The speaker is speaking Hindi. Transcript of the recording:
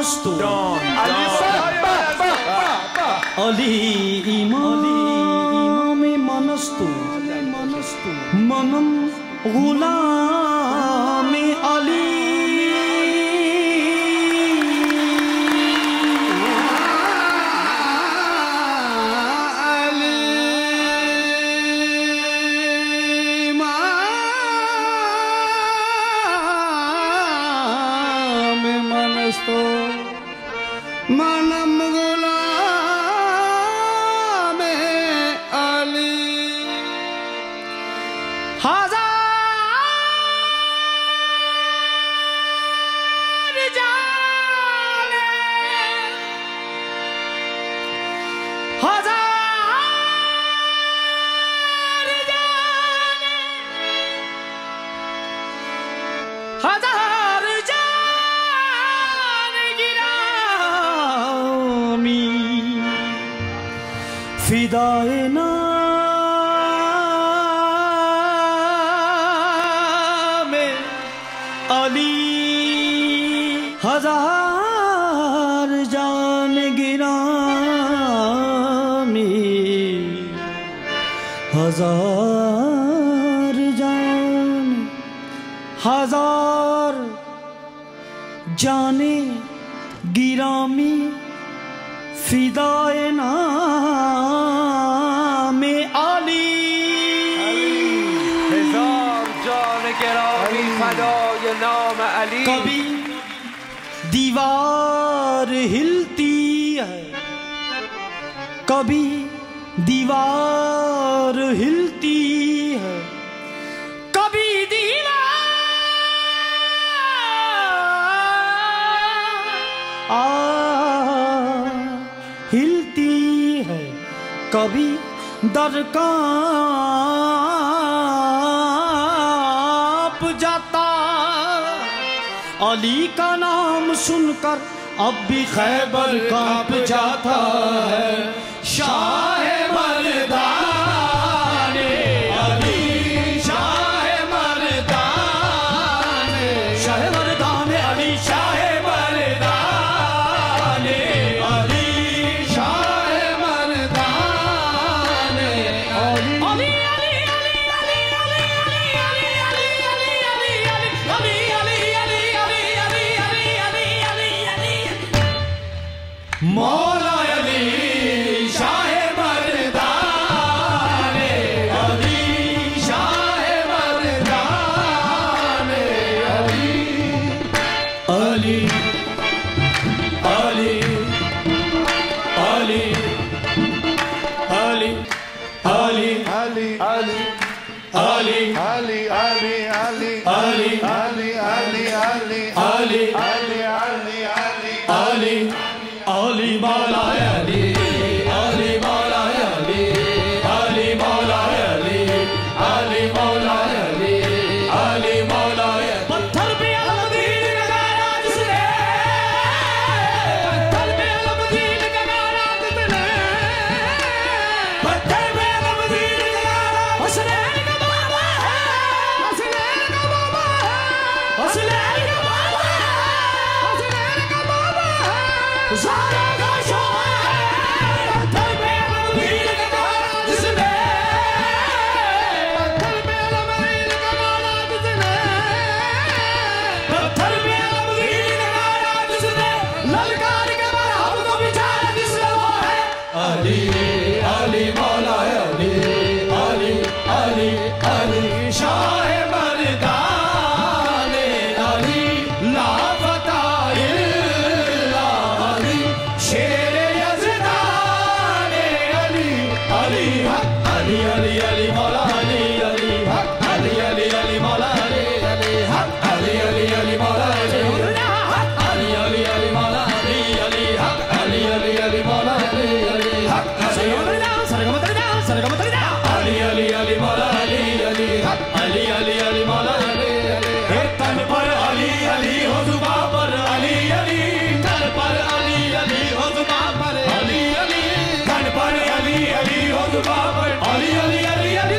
मनस्तु अली इमाम मनस्तु मनम गुलाम अली मनम गुलाम अली हजार जाने हजार फिदाए नाम अली हजार जान गिरामी हजार जान हजार जाने गिरामी फिदाए नाम अली हजार जान गिरामी फिदाए नाम अली। कभी दीवार हिलती है कभी दीवार हिलती है कभी दीवार हिलती है कभी दर कांप जाता। अली का नाम सुनकर अब भी खैबर कांप जाता है। शाह मर्दाने अली शाह मर्दाने अली शाह मर्दाने अली शाह मर्दाने अली अली अली अली अली मौला Ali Shah मर्दाने Ali Shah मर्दाने Ali Ali Ali Ali Ali Ali Ali, Ali, Ali Ali, Ali, Ali, Ali Ali, Ali, Ali, Ali Ali, Ali, Ali, Ali Ali मौला अली अली मौला अली अली मौला अली अली मौला अली अली मौला पत्थर पे अलमदीन का गाना जिसने पत्थर पे अलमदीन का गाना जिसने पत्थर पे अलमदीन का गाना हसनैन का बाबा है हसनैन का बाबा है हसनैन का बाबा है हसनैन का बाबा है सारा का शोर है पत्थर पे अलमदीन का गाना जिसने पत्थर पे अलमदीन का गाना जिसने पत्थर पे अलमदीन का गाना जिसने ललकार के मरहब को बिछाया जिसने वो है अली अली मौला अली अली अली अली शाह मर्दाने अली लापता इल्ला अली शेर यज़दाने अली अली हक अली अली अली मौला अली अली हक अली अली अली मौला अली अली हक अली अली अली मौला अली अली अली अली मौला अली अली हक अली अली अली मौला अली अली हक अली अली अली मौला अली अली हक अली अली अली मौला अली अली तन पर अली अली हो जुबां पर अली अली तन पर अली अली हो जुबां पर अली अली तन पर अली अली हो जुबां पर अली अली अली अली